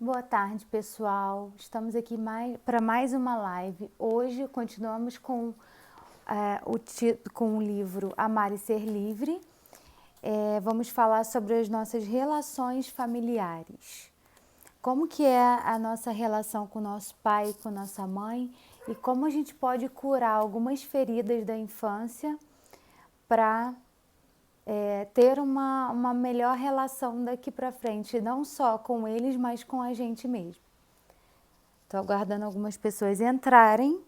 Boa tarde, pessoal. Estamos aqui para mais uma live. Hoje continuamos com o livro Amar e Ser Livre. Vamos falar sobre as nossas relações familiares. Como que é a nossa relação com o nosso pai, com nossa mãe e como a gente pode curar algumas feridas da infância para ter uma melhor relação daqui para frente, não só com eles, mas com a gente mesmo. Estou aguardando algumas pessoas entrarem.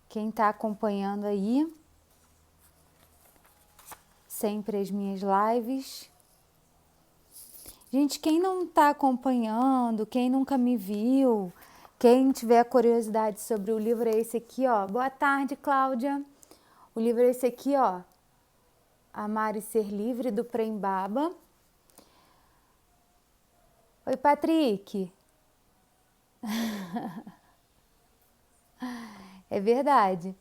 Quem está acompanhando aí, sempre as minhas lives. Gente, quem não está acompanhando, quem nunca me viu, quem tiver curiosidade sobre o livro é esse aqui, ó. Boa tarde, Cláudia. O livro é esse aqui, ó. Amar e Ser Livre, do Prembaba. Oi, Patrick. É verdade.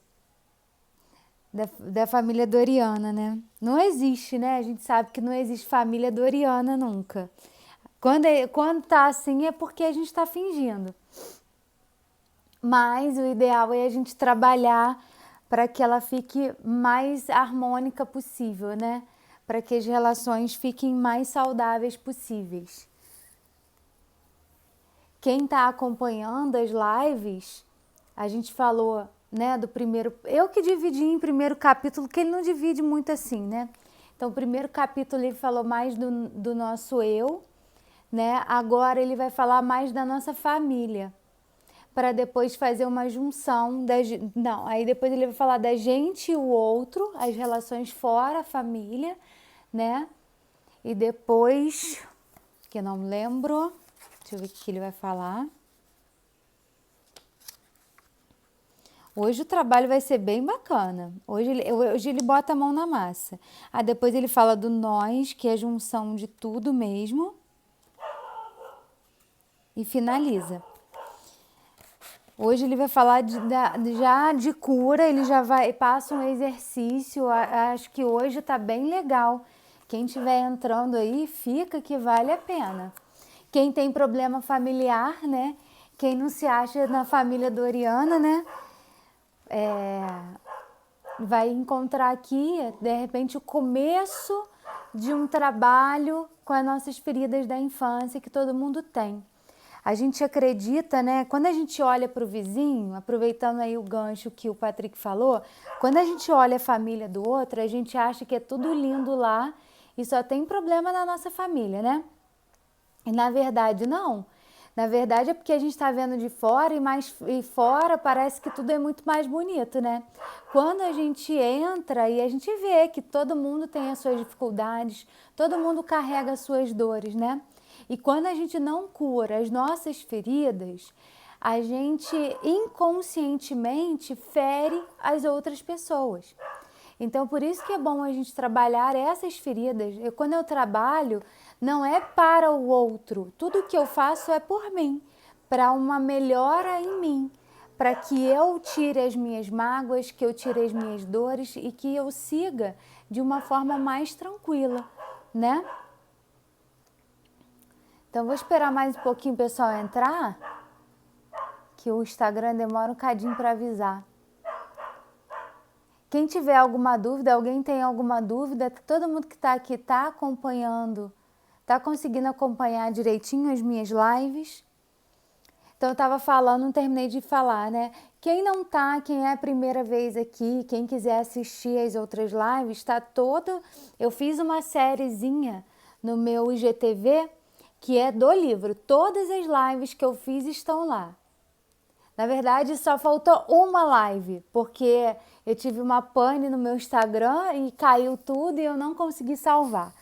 Da família Doriana, né? Não existe, né? A gente sabe que não existe família Doriana nunca. Quando tá assim é porque a gente tá fingindo. Mas o ideal é a gente trabalhar para que ela fique mais harmônica possível, né? Para que as relações fiquem mais saudáveis possíveis. Quem está acompanhando as lives, a gente falou, né, do primeiro. Eu que dividi em primeiro capítulo, que ele não divide muito assim, né? Então, o primeiro capítulo ele falou mais do nosso eu, né? Agora ele vai falar mais da nossa família, para depois fazer uma junção. Não, aí depois ele vai falar da gente e o outro, as relações fora a família, né? E depois, que eu não lembro, deixa eu ver o que ele vai falar. Hoje o trabalho vai ser bem bacana. Hoje ele bota a mão na massa. Aí depois ele fala do nós, que é a junção de tudo mesmo. E finaliza. Hoje ele vai falar já de cura, ele já passa um exercício. Acho que hoje tá bem legal. Quem estiver entrando aí, fica que vale a pena. Quem tem problema familiar, né? Quem não se acha na família Doriana, né? Vai encontrar aqui, de repente, o começo de um trabalho com as nossas feridas da infância que todo mundo tem. A gente acredita, né? Quando a gente olha para o vizinho, aproveitando aí o gancho que o Patrick falou, quando a gente olha a família do outro, a gente acha que é tudo lindo lá e só tem problema na nossa família, né? E na verdade, não. Na verdade é porque a gente está vendo de fora e fora parece que tudo é muito mais bonito, né? Quando a gente entra e a gente vê que todo mundo tem as suas dificuldades, todo mundo carrega as suas dores, né? E quando a gente não cura as nossas feridas, a gente inconscientemente fere as outras pessoas. Então, por isso que é bom a gente trabalhar essas feridas. Quando eu trabalho, não é para o outro. Tudo que eu faço é por mim, para uma melhora em mim, para que eu tire as minhas mágoas, que eu tire as minhas dores e que eu siga de uma forma mais tranquila, né? Então, vou esperar mais um pouquinho o pessoal entrar, que o Instagram demora um cadinho para avisar. Quem tiver alguma dúvida, alguém tem alguma dúvida, todo mundo que está aqui está acompanhando, está conseguindo acompanhar direitinho as minhas lives. Então eu estava falando, não terminei de falar, né? Quem não tá, quem é a primeira vez aqui, quem quiser assistir as outras lives, está todo. Eu fiz uma sériezinha no meu IGTV que é do livro. Todas as lives que eu fiz estão lá. Na verdade, só faltou uma live, porque eu tive uma pane no meu Instagram e caiu tudo e eu não consegui salvar.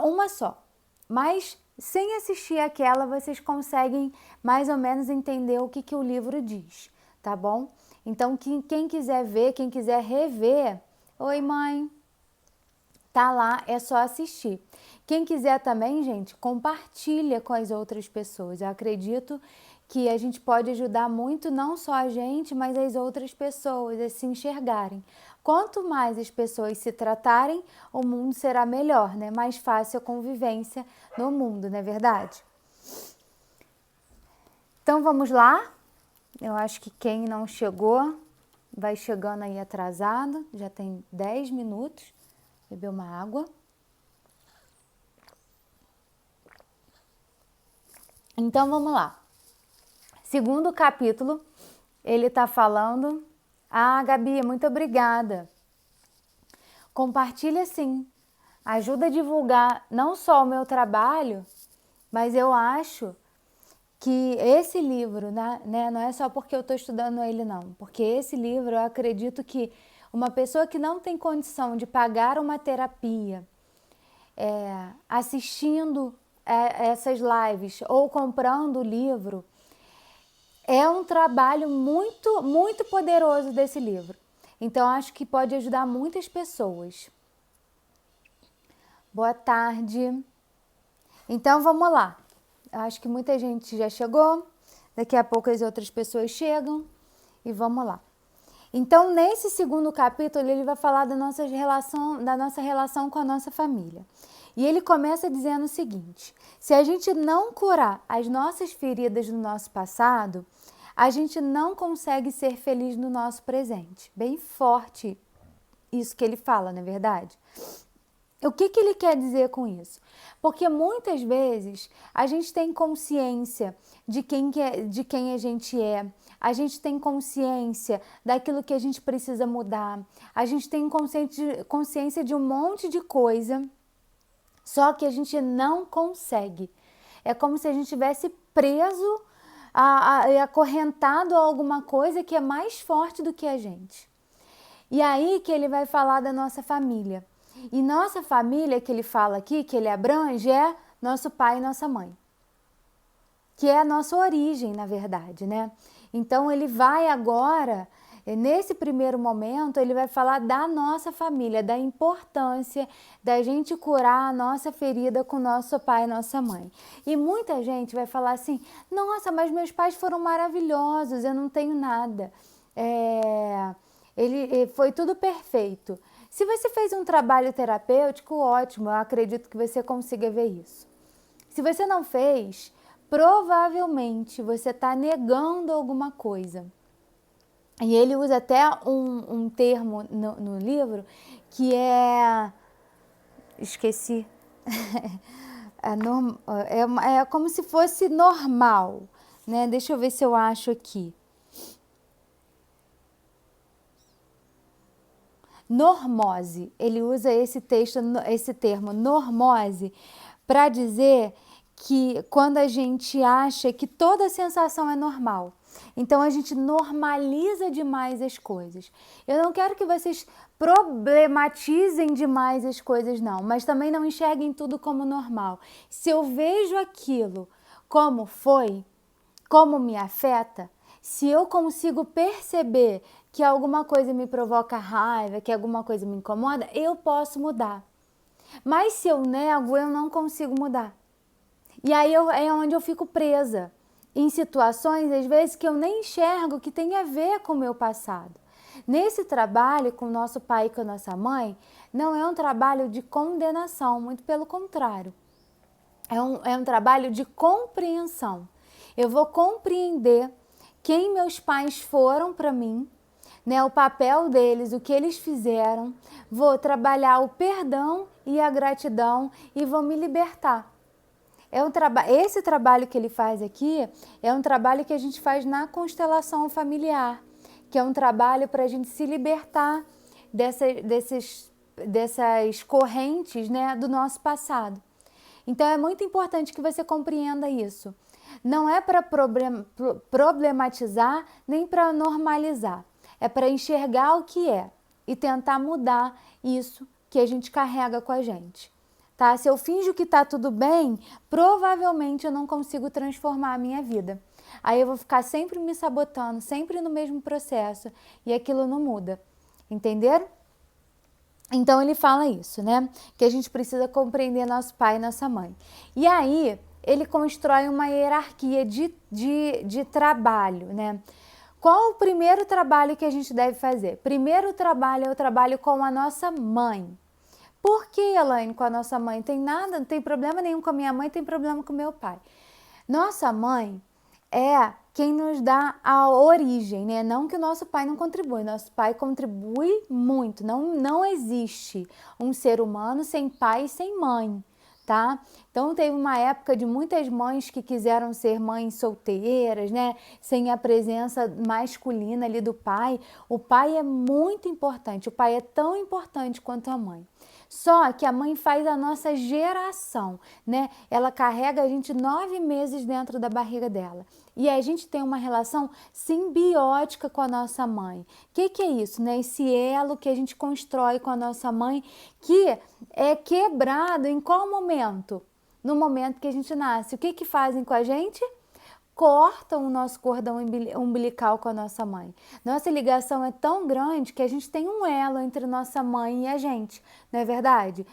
Uma só. Mas sem assistir aquela, vocês conseguem mais ou menos entender o que o livro diz, tá bom? Então, quem quiser ver, quem quiser rever, oi mãe, tá lá, é só assistir. Quem quiser também, gente, compartilha com as outras pessoas. Eu acredito que a gente pode ajudar muito não só a gente, mas as outras pessoas a se enxergarem. Quanto mais as pessoas se tratarem, o mundo será melhor, né? Mais fácil a convivência no mundo, não é verdade? Então vamos lá. Eu acho que quem não chegou vai chegando aí atrasado. Já tem 10 minutos. Beber uma água. Então vamos lá. Segundo capítulo, ele está falando... Ah, Gabi, muito obrigada. Compartilha sim. Ajuda a divulgar não só o meu trabalho, mas eu acho que esse livro, né, não é só porque eu estou estudando ele não, porque esse livro eu acredito que uma pessoa que não tem condição de pagar uma terapia, assistindo essas lives ou comprando o livro, é um trabalho muito, muito poderoso desse livro. Então, acho que pode ajudar muitas pessoas. Boa tarde. Então, vamos lá. Acho que muita gente já chegou. Daqui a pouco as outras pessoas chegam. E vamos lá. Então, nesse segundo capítulo, ele vai falar da nossa relação com a nossa família. E ele começa dizendo o seguinte: se a gente não curar as nossas feridas do nosso passado, a gente não consegue ser feliz no nosso presente. Bem forte isso que ele fala, não é verdade? O que ele quer dizer com isso? Porque muitas vezes a gente tem consciência de quem a gente tem consciência daquilo que a gente precisa mudar, a gente tem consciência de um monte de coisa, só que a gente não consegue. É como se a gente tivesse preso, acorrentado a alguma coisa que é mais forte do que a gente. E aí que ele vai falar da nossa família. E nossa família, que ele fala aqui, que ele abrange, é nosso pai e nossa mãe. Que é a nossa origem, na verdade, né? Então, ele vai agora, nesse primeiro momento, ele vai falar da nossa família, da importância da gente curar a nossa ferida com nosso pai e nossa mãe. E muita gente vai falar assim: nossa, mas meus pais foram maravilhosos, eu não tenho nada. Foi tudo perfeito. Se você fez um trabalho terapêutico, ótimo, eu acredito que você consiga ver isso. Se você não fez, provavelmente você está negando alguma coisa. E ele usa até um termo no livro que é... Esqueci. É como se fosse normal, né? Deixa eu ver se eu acho aqui. Normose. Ele usa esse termo normose para dizer que quando a gente acha que toda sensação é normal. Então a gente normaliza demais as coisas. Eu não quero que vocês problematizem demais as coisas, não, mas também não enxerguem tudo como normal. Se eu vejo aquilo como foi, como me afeta, se eu consigo perceber que alguma coisa me provoca raiva, que alguma coisa me incomoda, eu posso mudar. Mas se eu nego, eu não consigo mudar. E aí é onde eu fico presa em situações, às vezes, que eu nem enxergo que tem a ver com o meu passado. Nesse trabalho com o nosso pai e com a nossa mãe, não é um trabalho de condenação, muito pelo contrário. É um trabalho de compreensão. Eu vou compreender quem meus pais foram para mim, né, o papel deles, o que eles fizeram, vou trabalhar o perdão e a gratidão e vou me libertar. Esse trabalho que ele faz aqui é um trabalho que a gente faz na constelação familiar, que é um trabalho para a gente se libertar dessas correntes, né, do nosso passado. Então é muito importante que você compreenda isso. Não é para problematizar nem para normalizar. É para enxergar o que é e tentar mudar isso que a gente carrega com a gente. Tá? Se eu finjo que tá tudo bem, provavelmente eu não consigo transformar a minha vida. Aí eu vou ficar sempre me sabotando, sempre no mesmo processo e aquilo não muda. Entenderam? Então ele fala isso, né? Que a gente precisa compreender nosso pai e nossa mãe. E aí ele constrói uma hierarquia de trabalho, né? Qual o primeiro trabalho que a gente deve fazer? Primeiro trabalho é o trabalho com a nossa mãe. Por que, Elaine, com a nossa mãe? Tem nada, não tem problema nenhum com a minha mãe, tem problema com o meu pai. Nossa mãe é quem nos dá a origem, né? Não que o nosso pai não contribui, nosso pai contribui muito. Não existe um ser humano sem pai e sem mãe, tá? Então teve uma época de muitas mães que quiseram ser mães solteiras, né? Sem a presença masculina ali do pai. O pai é muito importante, o pai é tão importante quanto a mãe. Só que a mãe faz a nossa geração, né? Ela carrega a gente 9 meses dentro da barriga dela. E a gente tem uma relação simbiótica com a nossa mãe. O que é isso, né? Esse elo que a gente constrói com a nossa mãe, que é quebrado em qual momento? No momento que a gente nasce. O que fazem com a gente? Cortam o nosso cordão umbilical com a nossa mãe. Nossa ligação é tão grande que a gente tem um elo entre nossa mãe e a gente, não é verdade?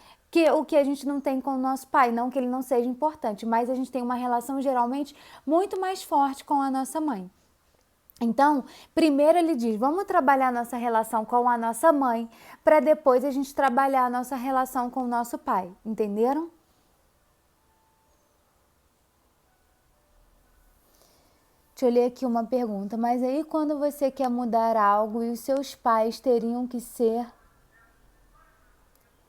O que a gente não tem com o nosso pai, não que ele não seja importante, mas a gente tem uma relação geralmente muito mais forte com a nossa mãe. Então, primeiro ele diz, vamos trabalhar nossa relação com a nossa mãe, para depois a gente trabalhar a nossa relação com o nosso pai, entenderam? Deixa eu ler aqui uma pergunta, mas aí quando você quer mudar algo e os seus pais teriam que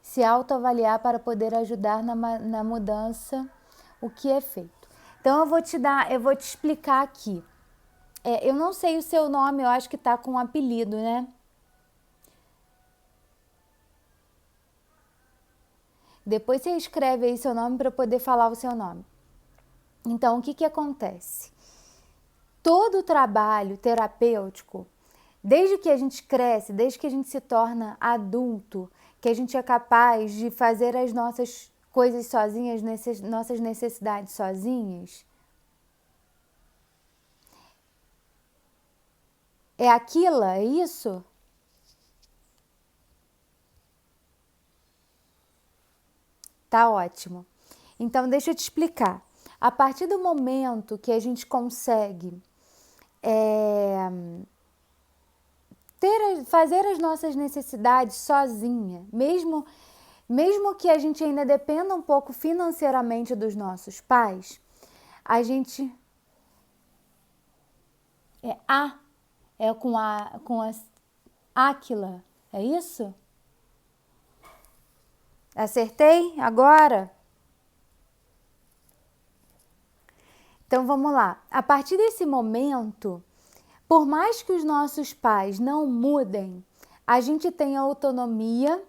se autoavaliar para poder ajudar na mudança, o que é feito? Então eu vou te explicar aqui. Eu não sei o seu nome, eu acho que tá com um apelido, né? Depois você escreve aí seu nome para eu poder falar o seu nome. Então, o que acontece? Todo o trabalho terapêutico, desde que a gente cresce, desde que a gente se torna adulto, que a gente é capaz de fazer as nossas coisas sozinhas, nossas necessidades sozinhas, é aquilo, é isso? Tá ótimo. Então, deixa eu te explicar. A partir do momento que a gente consegue fazer as nossas necessidades sozinha, mesmo que a gente ainda dependa um pouco financeiramente dos nossos pais, a gente é com a Áquila, é isso? Acertei agora? Então vamos lá. A partir desse momento, por mais que os nossos pais não mudem, a gente tem autonomia.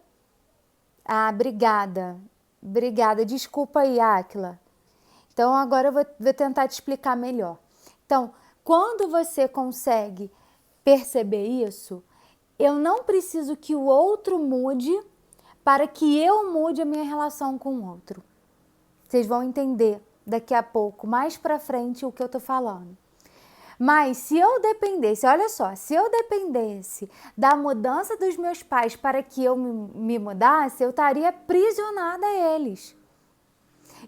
Obrigada. Obrigada. Desculpa aí, Áquila. Então agora eu vou tentar te explicar melhor. Então, quando você consegue perceber isso, eu não preciso que o outro mude para que eu mude a minha relação com o outro. Vocês vão entender daqui a pouco, mais pra frente, o que eu tô falando. Mas se eu dependesse, olha só, se eu dependesse da mudança dos meus pais para que eu me mudasse, eu estaria aprisionada a eles.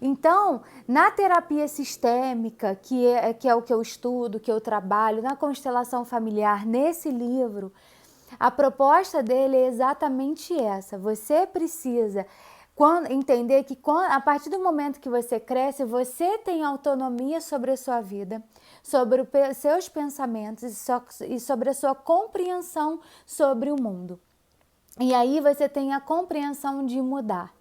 Então, na terapia sistêmica, que é o que eu estudo, que eu trabalho, na constelação familiar, nesse livro, a proposta dele é exatamente essa. Você precisa entender que a partir do momento que você cresce, você tem autonomia sobre a sua vida, sobre os seus pensamentos e sobre a sua compreensão sobre o mundo. E aí você tem a compreensão de mudar.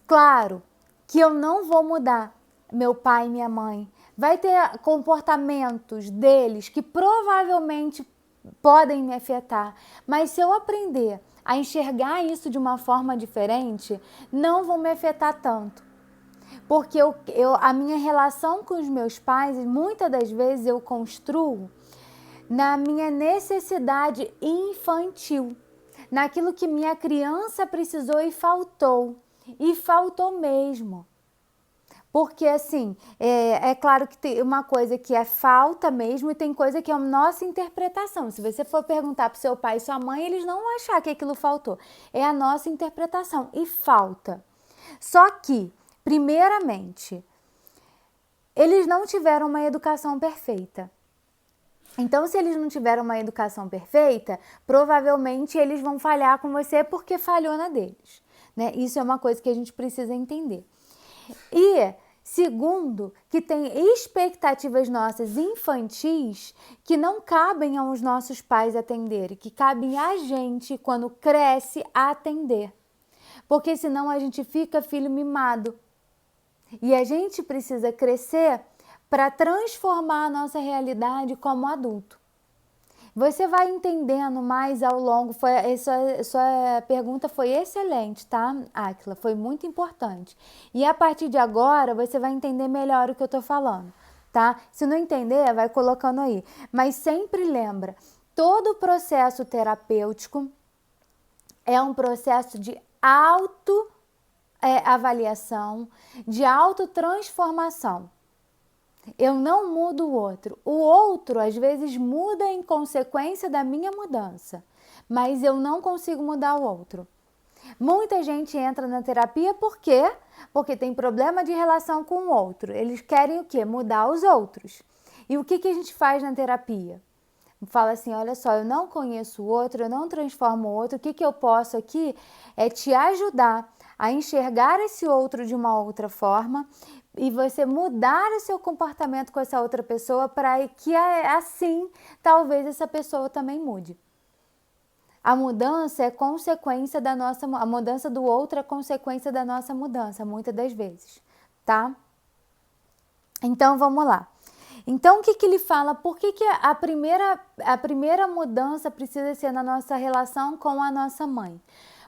Claro que eu não vou mudar meu pai e minha mãe. Vai ter comportamentos deles que provavelmente podem me afetar, mas se eu aprender a enxergar isso de uma forma diferente, não vão me afetar tanto. Porque a minha relação com os meus pais, muitas das vezes eu construo na minha necessidade infantil, naquilo que minha criança precisou e faltou mesmo. Porque assim, é claro que tem uma coisa que é falta mesmo e tem coisa que é a nossa interpretação. Se você for perguntar para o seu pai e sua mãe, eles não vão achar que aquilo faltou. É a nossa interpretação e falta. Só que, primeiramente, eles não tiveram uma educação perfeita. Então, se eles não tiveram uma educação perfeita, provavelmente eles vão falhar com você porque falhou na deles, né? Isso é uma coisa que a gente precisa entender. E segundo, que tem expectativas nossas infantis que não cabem aos nossos pais atenderem, que cabem a gente, quando cresce, a atender. Porque senão a gente fica filho mimado. E a gente precisa crescer para transformar a nossa realidade como adulto. Você vai entendendo mais ao longo. Sua pergunta foi excelente, tá, Áquila? Foi muito importante. E a partir de agora, você vai entender melhor o que eu tô falando, tá? Se não entender, vai colocando aí. Mas sempre lembra, todo o processo terapêutico é um processo de autoavaliação, de autotransformação. Eu não mudo o outro. O outro, às vezes, muda em consequência da minha mudança, mas eu não consigo mudar o outro. Muita gente entra na terapia por quê? Porque tem problema de relação com o outro. Eles querem o quê? Mudar os outros. E o que a gente faz na terapia? Fala assim, olha só, eu não conheço o outro, eu não transformo o outro, o que eu posso aqui é te ajudar a enxergar esse outro de uma outra forma e você mudar o seu comportamento com essa outra pessoa para que assim talvez essa pessoa também mude. A mudança é consequência a mudança do outro é consequência da nossa mudança, muitas das vezes, tá? Então vamos lá. Então o que ele fala? Por que a primeira mudança precisa ser na nossa relação com a nossa mãe?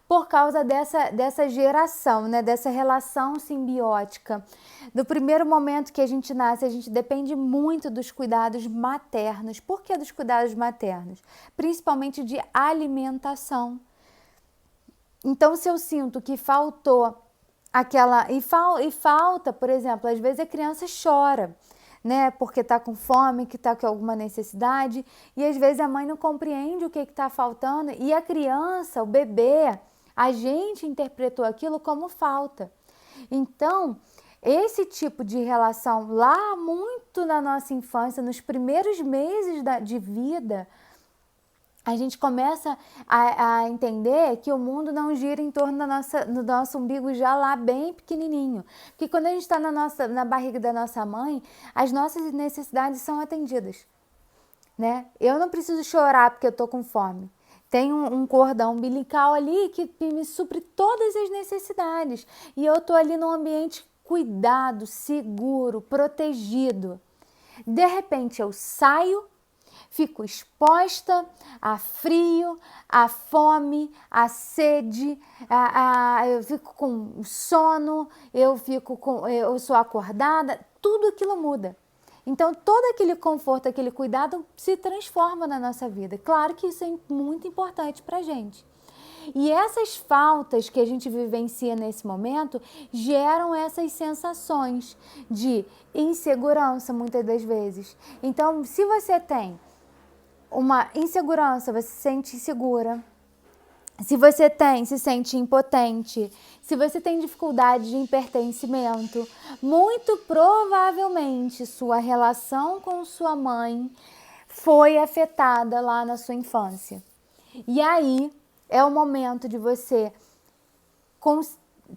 Por causa dessa geração, né? Dessa relação simbiótica. Do primeiro momento que a gente nasce, a gente depende muito dos cuidados maternos. Por que dos cuidados maternos? Principalmente de alimentação. Então, se eu sinto que faltou aquela... E falta, por exemplo, às vezes a criança chora, né? Porque está com fome, que está com alguma necessidade. E às vezes a mãe não compreende o que está faltando. E a criança, o bebê... A gente interpretou aquilo como falta. Então, esse tipo de relação lá muito na nossa infância, nos primeiros meses de vida, a gente começa a entender que o mundo não gira em torno do nosso umbigo já lá bem pequenininho. Porque quando a gente está na barriga da nossa mãe, as nossas necessidades são atendidas, né? Eu não preciso chorar porque eu estou com fome. Tem um cordão umbilical ali que me supre todas as necessidades. E eu estou ali num ambiente cuidado, seguro, protegido. De repente eu saio, fico exposta a frio, a fome, a sede, eu fico com sono, eu sou acordada, tudo aquilo muda. Então, todo aquele conforto, aquele cuidado se transforma na nossa vida. Claro que isso é muito importante para a gente. E essas faltas que a gente vivencia nesse momento geram essas sensações de insegurança, muitas das vezes. Então, se você tem uma insegurança, você se sente insegura. Se você se sente impotente, se você tem dificuldade de pertencimento, muito provavelmente sua relação com sua mãe foi afetada lá na sua infância. E aí é o momento de você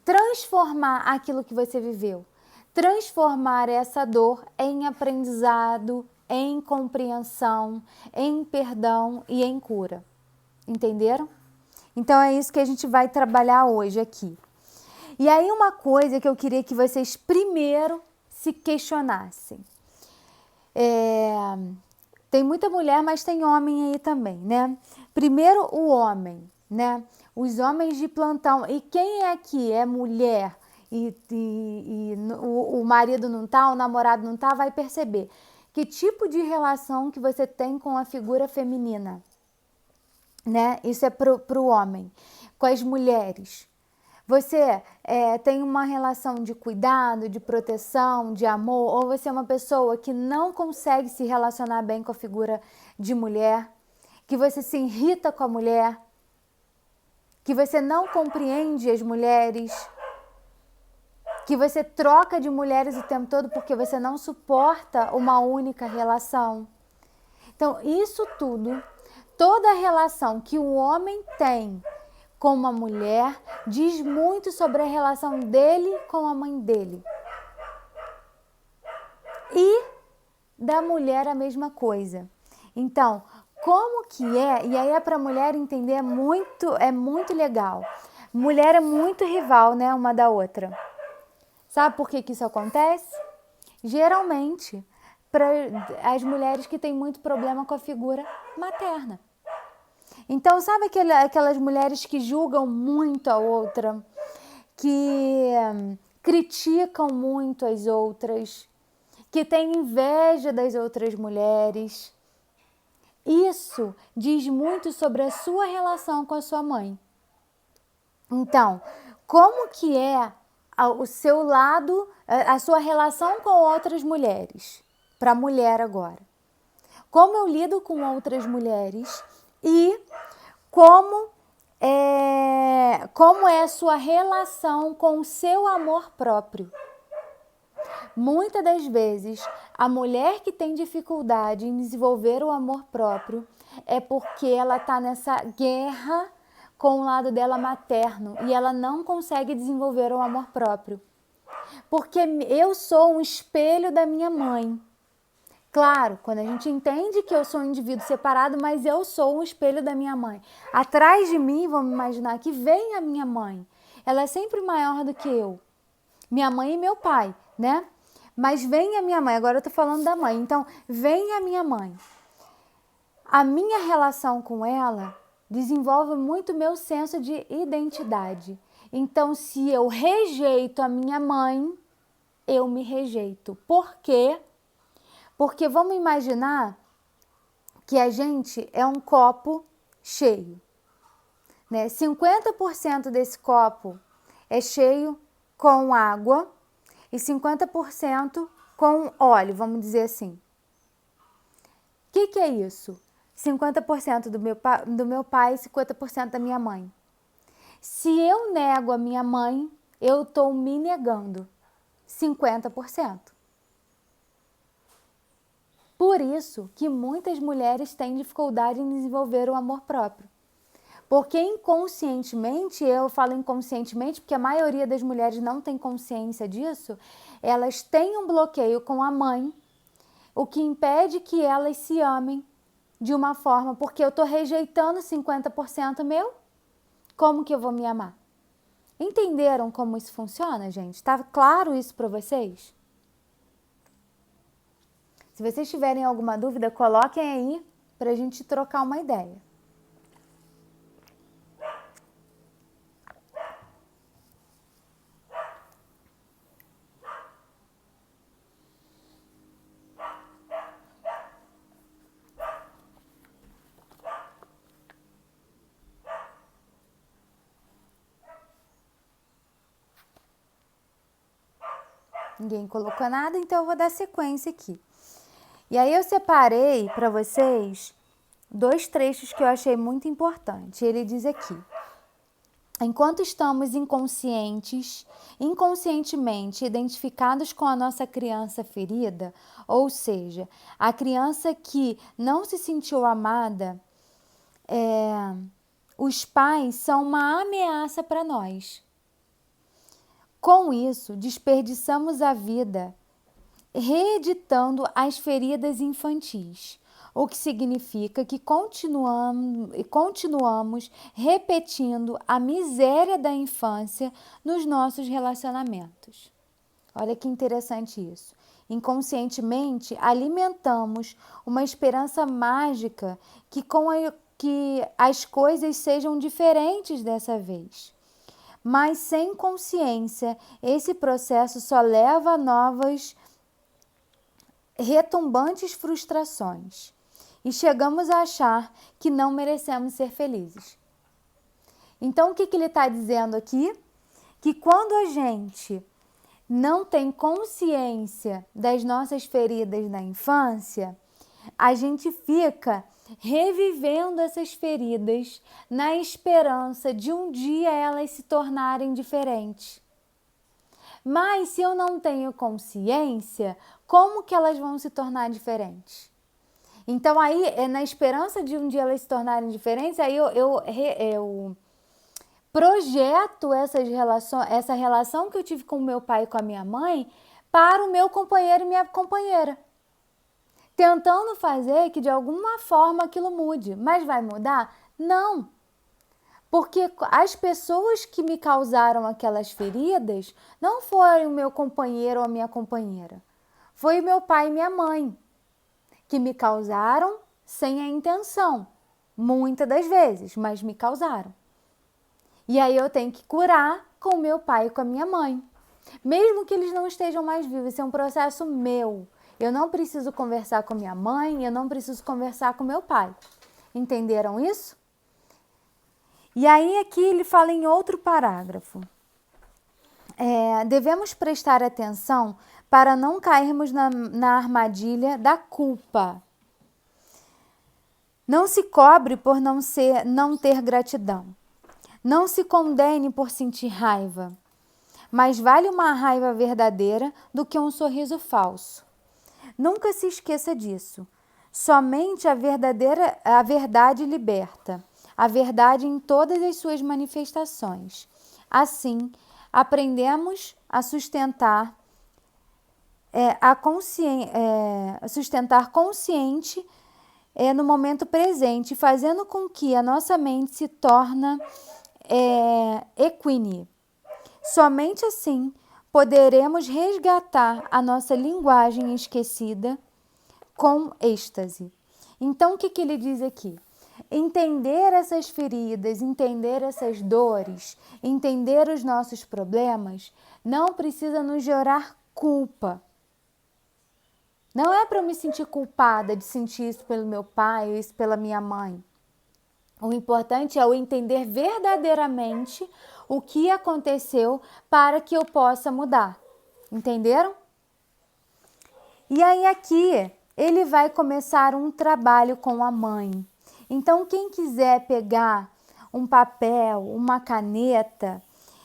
transformar aquilo que você viveu, transformar essa dor em aprendizado, em compreensão, em perdão e em cura. Entenderam? Então é isso que a gente vai trabalhar hoje aqui. E aí uma coisa que eu queria que vocês primeiro se questionassem. Tem muita mulher, mas tem homem aí também, né? Primeiro o homem, né? Os homens de plantão. E quem é aqui é mulher e o marido não tá, o namorado não tá, vai perceber que tipo de relação que você tem com a figura feminina. Né? Isso é pro homem. Com as mulheres, você tem uma relação de cuidado, de proteção, de amor, ou você é uma pessoa que não consegue se relacionar bem com a figura de mulher, que você se irrita com a mulher, que você não compreende as mulheres. que você troca de mulheres o tempo todo porque você não suporta uma única relação. Então, isso tudo, toda relação que o homem tem com uma mulher, diz muito sobre a relação dele com a mãe dele. E da mulher a mesma coisa. Então, como que é? E aí é para a mulher entender, é muito legal. Mulher é muito rival, né, uma da outra. Sabe por que que isso acontece? Geralmente, para as mulheres que têm muito problema com a figura materna. Então, sabe aquelas mulheres que julgam muito a outra, que criticam muito as outras, que têm inveja das outras mulheres? Isso diz muito sobre a sua relação com a sua mãe. Então, como que é o seu lado, a sua relação com outras mulheres? Para a mulher agora. Como eu lido com outras mulheres e como é a sua relação com o seu amor próprio. Muitas das vezes, a mulher que tem dificuldade em desenvolver o amor próprio é porque ela está nessa guerra com o lado dela materno e ela não consegue desenvolver o amor próprio. Porque eu sou um espelho da minha mãe. Claro, quando a gente entende que eu sou um indivíduo separado, mas eu sou um espelho da minha mãe. Atrás de mim, vamos imaginar que vem a minha mãe. Ela é sempre maior do que eu. Minha mãe e meu pai, né? Mas vem a minha mãe, agora eu tô falando da mãe. Então, vem a minha mãe. A minha relação com ela desenvolve muito meu senso de identidade. Então, se eu rejeito a minha mãe, eu me rejeito. Por quê? Porque vamos imaginar que a gente é um copo cheio, né? 50% desse copo é cheio com água e 50% com óleo, vamos dizer assim. O que é isso? 50% do meu pai e 50% da minha mãe. Se eu nego a minha mãe, eu estou me negando 50%. Por isso que muitas mulheres têm dificuldade em desenvolver o amor próprio. Porque inconscientemente, eu falo inconscientemente porque a maioria das mulheres não tem consciência disso, elas têm um bloqueio com a mãe, o que impede que elas se amem de uma forma, porque eu estou rejeitando 50% meu, como que eu vou me amar? Entenderam como isso funciona, gente? Tá claro isso para vocês? Se vocês tiverem alguma dúvida, coloquem aí para a gente trocar uma ideia. Ninguém colocou nada, então eu vou dar sequência aqui. E aí eu separei para vocês 2 trechos que eu achei muito importante. Ele diz aqui: enquanto estamos inconscientemente identificados com a nossa criança ferida, ou seja, a criança que não se sentiu amada, os pais são uma ameaça para nós. Com isso, desperdiçamos a vida reeditando as feridas infantis, o que significa que continuamos repetindo a miséria da infância nos nossos relacionamentos. Olha que interessante isso. Inconscientemente, alimentamos uma esperança mágica que as coisas sejam diferentes dessa vez. Mas sem consciência, esse processo só leva a novas retumbantes frustrações e chegamos a achar que não merecemos ser felizes. Então, o que ele está dizendo aqui? Que quando a gente não tem consciência das nossas feridas na infância, a gente fica revivendo essas feridas na esperança de um dia elas se tornarem diferentes. Mas se eu não tenho consciência, como que elas vão se tornar diferentes? Então aí, na esperança de um dia elas se tornarem diferentes, aí eu projeto essa relação que eu tive com meu pai e com a minha mãe para o meu companheiro e minha companheira. Tentando fazer que de alguma forma aquilo mude. Mas vai mudar? Não. Porque as pessoas que me causaram aquelas feridas não foram o meu companheiro ou a minha companheira. Foi o meu pai e minha mãe que me causaram sem a intenção. Muitas das vezes, mas me causaram. E aí eu tenho que curar com o meu pai e com a minha mãe. Mesmo que eles não estejam mais vivos, isso é um processo meu. Eu não preciso conversar com minha mãe, eu não preciso conversar com meu pai. Entenderam isso? E aí aqui ele fala em outro parágrafo. Devemos prestar atenção para não cairmos na armadilha da culpa. Não se cobre por não ter gratidão. Não se condene por sentir raiva. Mas vale uma raiva verdadeira do que um sorriso falso. Nunca se esqueça disso. Somente a verdade liberta. A verdade em todas as suas manifestações. Assim, aprendemos a sustentar consciente no momento presente, fazendo com que a nossa mente se torne equínime. Somente assim poderemos resgatar a nossa linguagem esquecida com êxtase. Então, o que ele diz aqui? Entender essas feridas, entender essas dores, entender os nossos problemas, não precisa nos gerar culpa. Não é para eu me sentir culpada de sentir isso pelo meu pai ou isso pela minha mãe. O importante é eu entender verdadeiramente o que aconteceu para que eu possa mudar. Entenderam? E aí aqui ele vai começar um trabalho com a mãe. Então quem quiser pegar um papel, uma caneta,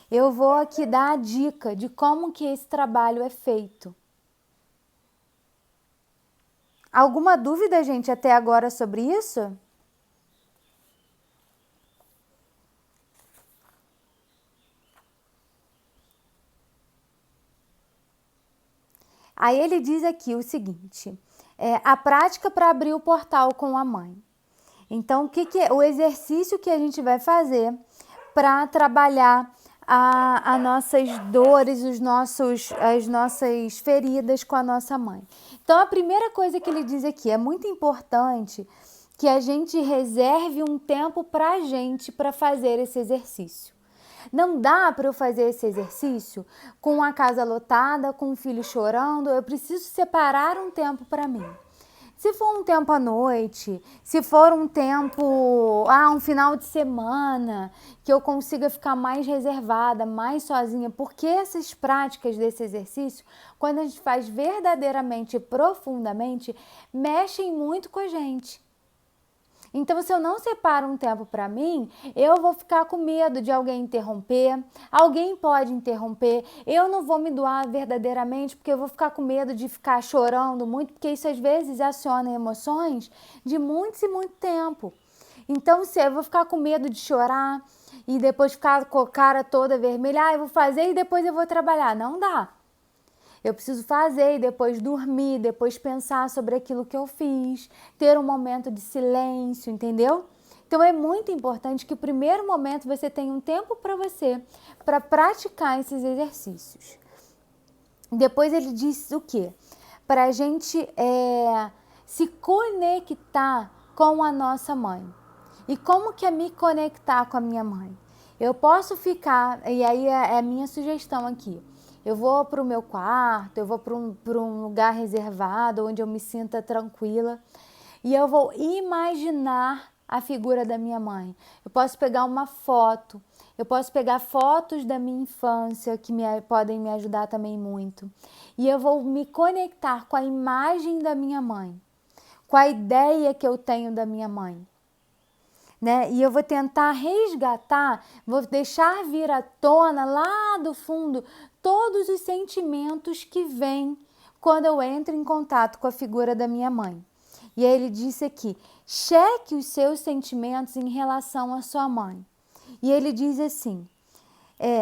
eu vou aqui dar a dica de como que esse trabalho é feito. Alguma dúvida, gente, até agora sobre isso? Aí ele diz aqui o seguinte, a prática para abrir o portal com a mãe. Então, o que é o exercício que a gente vai fazer para trabalhar as nossas dores, as nossas feridas com a nossa mãe? Então, a primeira coisa que ele diz aqui, é muito importante que a gente reserve um tempo para a gente para fazer esse exercício. Não dá para eu fazer esse exercício com a casa lotada, com o filho chorando, eu preciso separar um tempo para mim. Se for um tempo à noite, se for um tempo, um final de semana, que eu consiga ficar mais reservada, mais sozinha, porque essas práticas desse exercício, quando a gente faz verdadeiramente e profundamente, mexem muito com a gente. Então, se eu não separo um tempo para mim, eu vou ficar com medo de alguém interromper, alguém pode interromper, eu não vou me doar verdadeiramente porque eu vou ficar com medo de ficar chorando muito, porque isso às vezes aciona emoções de muito e muito tempo. Então, se eu vou ficar com medo de chorar e depois ficar com a cara toda vermelha, eu vou fazer e depois eu vou trabalhar. Não dá. Eu preciso fazer e depois dormir, depois pensar sobre aquilo que eu fiz, ter um momento de silêncio, entendeu? Então é muito importante que o primeiro momento você tenha um tempo para você, para praticar esses exercícios. Depois ele diz o quê? Para a gente se conectar com a nossa mãe. E como que é me conectar com a minha mãe? Eu posso ficar, e aí é a minha sugestão aqui, eu vou para o meu quarto, eu vou para um lugar reservado, onde eu me sinta tranquila. E eu vou imaginar a figura da minha mãe. Eu posso pegar uma foto, eu posso pegar fotos da minha infância, que podem me ajudar também muito. E eu vou me conectar com a imagem da minha mãe, com a ideia que eu tenho da minha mãe. Né? E eu vou tentar resgatar, vou deixar vir à tona lá do fundo todos os sentimentos que vêm quando eu entro em contato com a figura da minha mãe. E aí ele disse aqui, cheque os seus sentimentos em relação à sua mãe. E ele diz assim,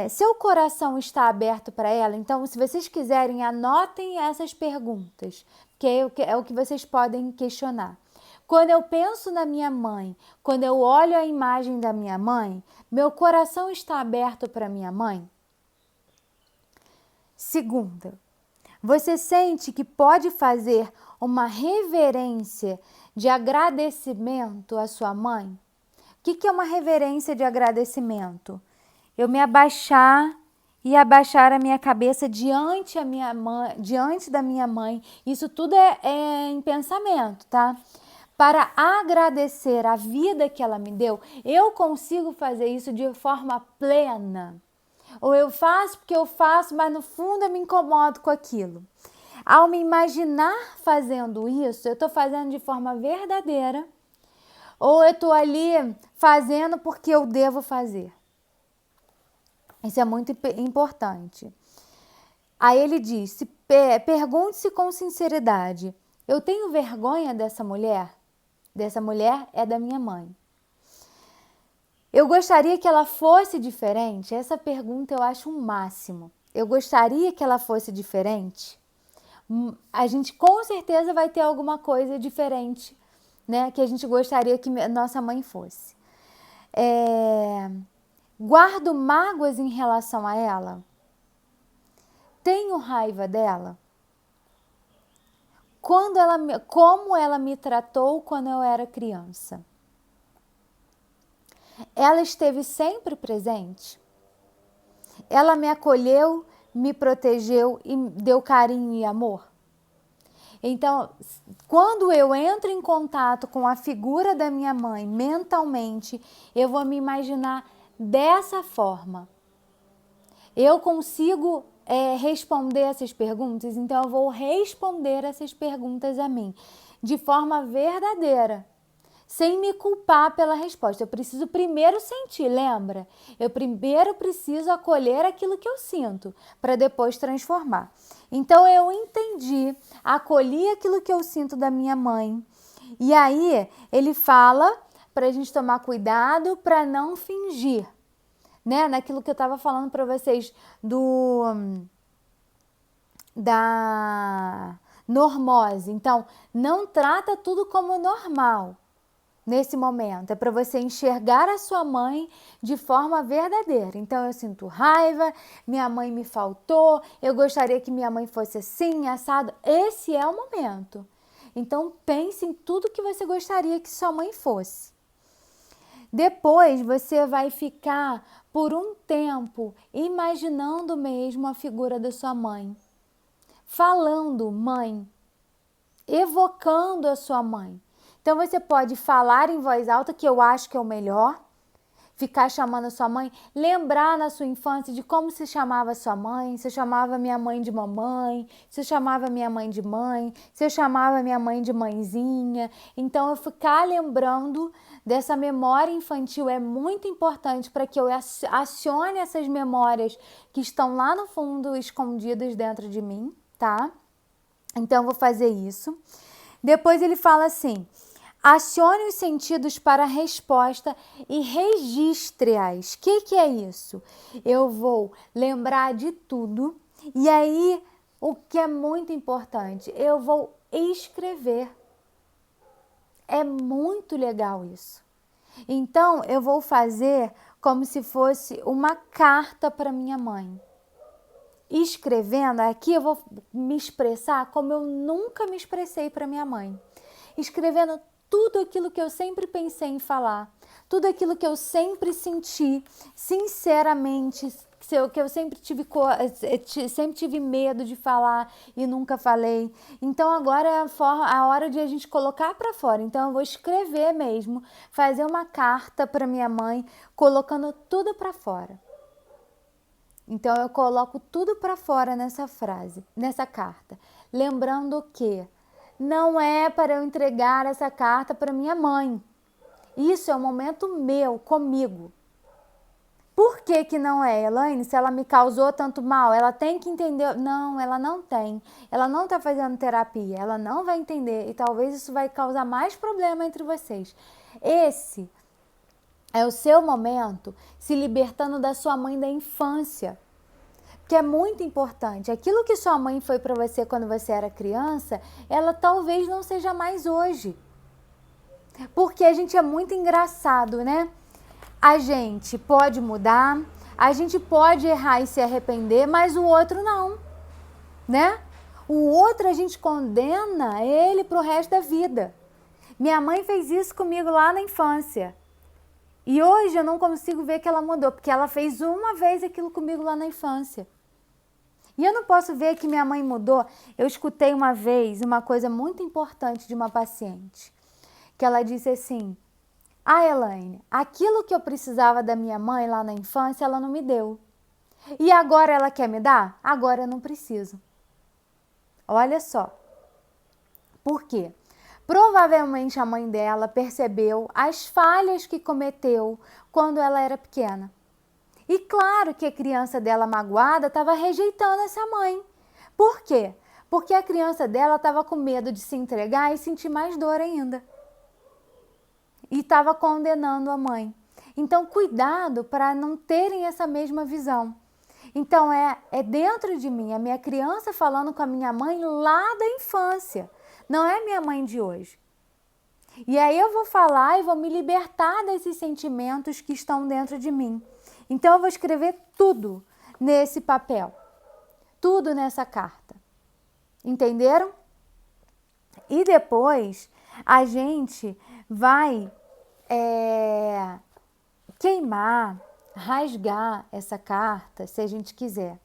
seu coração está aberto para ela? Então, se vocês quiserem, anotem essas perguntas, que é o que vocês podem questionar. Quando eu penso na minha mãe, quando eu olho a imagem da minha mãe, meu coração está aberto para minha mãe? Segunda, você sente que pode fazer uma reverência de agradecimento à sua mãe? O que é uma reverência de agradecimento? Eu me abaixar e abaixar a minha cabeça diante da minha mãe. Isso tudo é em pensamento, tá? Para agradecer a vida que ela me deu, eu consigo fazer isso de forma plena. Ou eu faço porque eu faço, mas no fundo eu me incomodo com aquilo. Ao me imaginar fazendo isso, eu estou fazendo de forma verdadeira, ou eu estou ali fazendo porque eu devo fazer. Isso é muito importante. Aí ele diz, pergunte-se com sinceridade, eu tenho vergonha dessa mulher? Dessa mulher é da minha mãe. Eu gostaria que ela fosse diferente? Essa pergunta eu acho um máximo. Eu gostaria que ela fosse diferente? A gente com certeza vai ter alguma coisa diferente, né? Que a gente gostaria que nossa mãe fosse. Guardo mágoas em relação a ela? Tenho raiva dela? Como ela me tratou quando eu era criança? Ela esteve sempre presente? Ela me acolheu, me protegeu e deu carinho e amor? Então, quando eu entro em contato com a figura da minha mãe mentalmente, eu vou me imaginar dessa forma. Eu consigo responder essas perguntas, então eu vou responder essas perguntas a mim de forma verdadeira, sem me culpar pela resposta. Eu preciso primeiro sentir, lembra? Eu primeiro preciso acolher aquilo que eu sinto, para depois transformar. Então eu entendi, acolhi aquilo que eu sinto da minha mãe. E aí ele fala para a gente tomar cuidado para não fingir, né? Naquilo que eu estava falando para vocês da normose. Então, não trata tudo como normal. Nesse momento, é para você enxergar a sua mãe de forma verdadeira. Então, eu sinto raiva, minha mãe me faltou, eu gostaria que minha mãe fosse assim, assado. Esse é o momento. Então, pense em tudo que você gostaria que sua mãe fosse. Depois, você vai ficar por um tempo imaginando mesmo a figura da sua mãe. Falando, mãe, evocando a sua mãe. Então, você pode falar em voz alta, que eu acho que é o melhor, ficar chamando a sua mãe, lembrar na sua infância de como se chamava a sua mãe, se eu chamava minha mãe de mamãe, se eu chamava minha mãe de mãe, se eu chamava minha mãe de mãezinha. Então, eu ficar lembrando dessa memória infantil é muito importante para que eu acione essas memórias que estão lá no fundo, escondidas dentro de mim, tá? Então, eu vou fazer isso. Depois ele fala assim, acione os sentidos para a resposta e registre-as. O que é isso? Eu vou lembrar de tudo e aí, o que é muito importante, eu vou escrever. É muito legal isso. Então, eu vou fazer como se fosse uma carta para minha mãe. Escrevendo, aqui eu vou me expressar como eu nunca me expressei para minha mãe. Escrevendo tudo aquilo que eu sempre pensei em falar, tudo aquilo que eu sempre senti, sinceramente, que eu sempre tive medo de falar e nunca falei. Então agora é a hora de a gente colocar para fora. Então eu vou escrever mesmo, fazer uma carta para minha mãe, colocando tudo para fora. Então eu coloco tudo para fora nessa frase, nessa carta, lembrando que não é para eu entregar essa carta para minha mãe. Isso é um momento meu, comigo. Por que não é, Elaine? Se ela me causou tanto mal, ela tem que entender. Não, ela não tem. Ela não está fazendo terapia, ela não vai entender e talvez isso vai causar mais problema entre vocês. Esse é o seu momento se libertando da sua mãe da infância, que é muito importante. Aquilo que sua mãe foi para você quando você era criança, ela talvez não seja mais hoje. Porque a gente é muito engraçado, né? A gente pode mudar, a gente pode errar e se arrepender, mas o outro não, né? O outro a gente condena ele pro resto da vida. Minha mãe fez isso comigo lá na infância. E hoje eu não consigo ver que ela mudou, porque ela fez uma vez aquilo comigo lá na infância. E eu não posso ver que minha mãe mudou. Eu escutei uma vez uma coisa muito importante de uma paciente, que ela disse assim: ah, Elaine, aquilo que eu precisava da minha mãe lá na infância, ela não me deu. E agora ela quer me dar? Agora eu não preciso. Olha só. Por quê? Provavelmente a mãe dela percebeu as falhas que cometeu quando ela era pequena. E claro que a criança dela magoada estava rejeitando essa mãe. Por quê? Porque a criança dela estava com medo de se entregar e sentir mais dor ainda. E estava condenando a mãe. Então, cuidado para não terem essa mesma visão. Então, é dentro de mim, a minha criança falando com a minha mãe lá da infância. Não é minha mãe de hoje. E aí eu vou falar e vou me libertar desses sentimentos que estão dentro de mim. Então, eu vou escrever tudo nesse papel. Tudo nessa carta. Entenderam? E depois, a gente vai queimar, rasgar essa carta, se a gente quiser.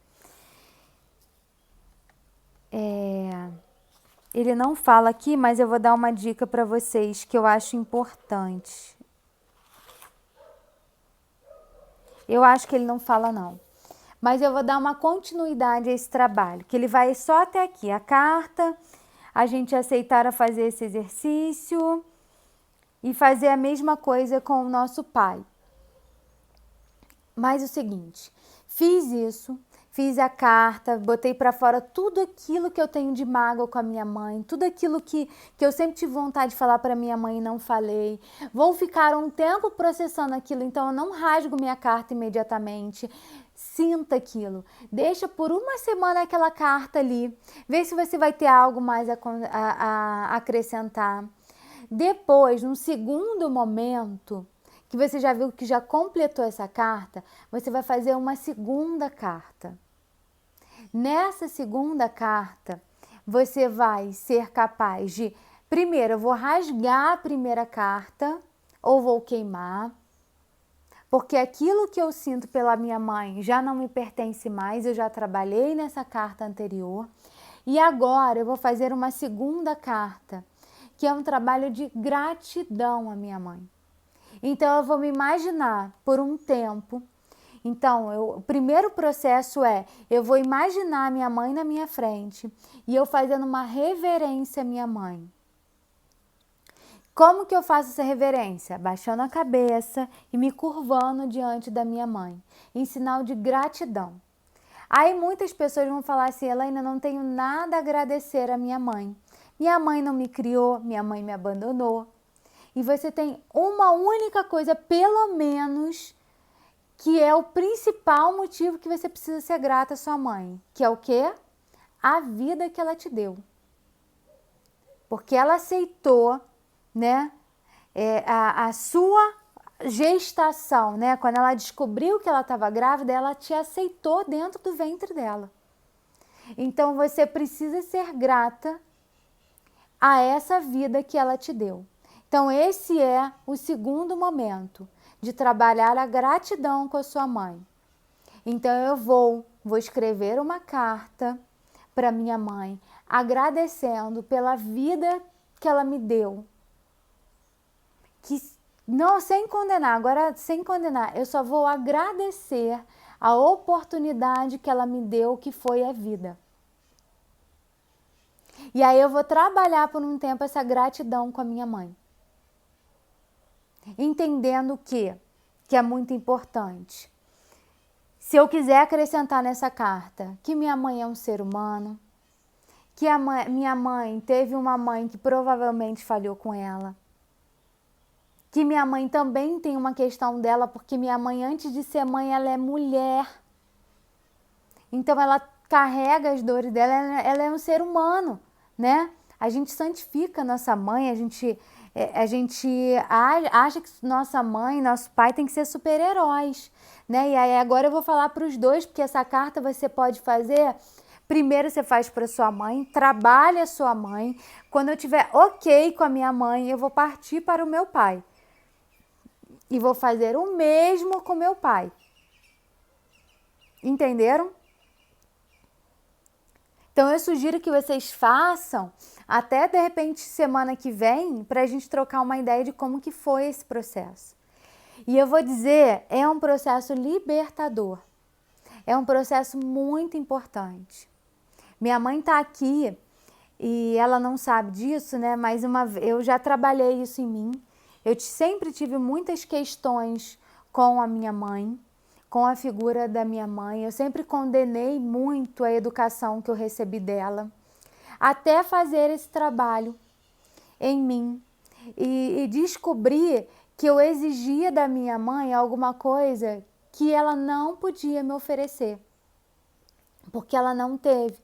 Ele não fala aqui, mas eu vou dar uma dica para vocês que eu acho importante. Eu acho que ele não fala não, mas eu vou dar uma continuidade a esse trabalho, que ele vai só até aqui. A carta, a gente aceitar a fazer esse exercício e fazer a mesma coisa com o nosso pai. Mas o seguinte, fiz isso, fiz a carta, botei para fora tudo aquilo que eu tenho de mágoa com a minha mãe, tudo aquilo que eu sempre tive vontade de falar para minha mãe e não falei. Vou ficar um tempo processando aquilo, então eu não rasgo minha carta imediatamente. Sinta aquilo, deixa por uma semana aquela carta ali, vê se você vai ter algo mais a acrescentar. Depois, num segundo momento, que você já viu que já completou essa carta, você vai fazer uma segunda carta. Nessa segunda carta, você vai ser capaz de, primeiro, eu vou rasgar a primeira carta ou vou queimar, porque aquilo que eu sinto pela minha mãe já não me pertence mais, eu já trabalhei nessa carta anterior. E agora eu vou fazer uma segunda carta, que é um trabalho de gratidão à minha mãe. Então, eu vou me imaginar por um tempo. Então, o primeiro processo eu vou imaginar minha mãe na minha frente e eu fazendo uma reverência à minha mãe. Como que eu faço essa reverência? Baixando a cabeça e me curvando diante da minha mãe, em sinal de gratidão. Aí muitas pessoas vão falar assim: Elaine, eu não tenho nada a agradecer à minha mãe. Minha mãe não me criou, minha mãe me abandonou. E você tem uma única coisa, pelo menos, que é o principal motivo que você precisa ser grata à sua mãe. Que é o quê? A vida que ela te deu. Porque ela aceitou, né, a sua gestação, né? Quando ela descobriu que ela estava grávida, ela te aceitou dentro do ventre dela. Então, você precisa ser grata a essa vida que ela te deu. Então, esse é o segundo momento de trabalhar a gratidão com a sua mãe. Então, eu vou escrever uma carta para minha mãe, agradecendo pela vida que ela me deu. Não, sem condenar, agora sem condenar, eu só vou agradecer a oportunidade que ela me deu, que foi a vida. E aí eu vou trabalhar por um tempo essa gratidão com a minha mãe. Entendendo que é muito importante. Se eu quiser acrescentar nessa carta que minha mãe é um ser humano, que minha mãe teve uma mãe que provavelmente falhou com ela, que minha mãe também tem uma questão dela, porque minha mãe, antes de ser mãe, ela é mulher. Então ela carrega as dores dela, ela é um ser humano, né? A gente santifica nossa mãe, a gente acha que nossa mãe, nosso pai tem que ser super-heróis, né? E aí agora eu vou falar para os dois, porque essa carta você pode fazer. Primeiro você faz para sua mãe, trabalha a sua mãe. Quando eu tiver ok com a minha mãe, eu vou partir para o meu pai. E vou fazer o mesmo com meu pai. Entenderam? Então eu sugiro que vocês façam até de repente semana que vem para a gente trocar uma ideia de como que foi esse processo. E eu vou dizer, é um processo libertador. É um processo muito importante. Minha mãe está aqui e ela não sabe disso, né? Mas eu já trabalhei isso em mim. Eu sempre tive muitas questões com a minha mãe, com a figura da minha mãe. Eu sempre condenei muito a educação que eu recebi dela, até fazer esse trabalho em mim e descobrir que eu exigia da minha mãe alguma coisa que ela não podia me oferecer, porque ela não teve.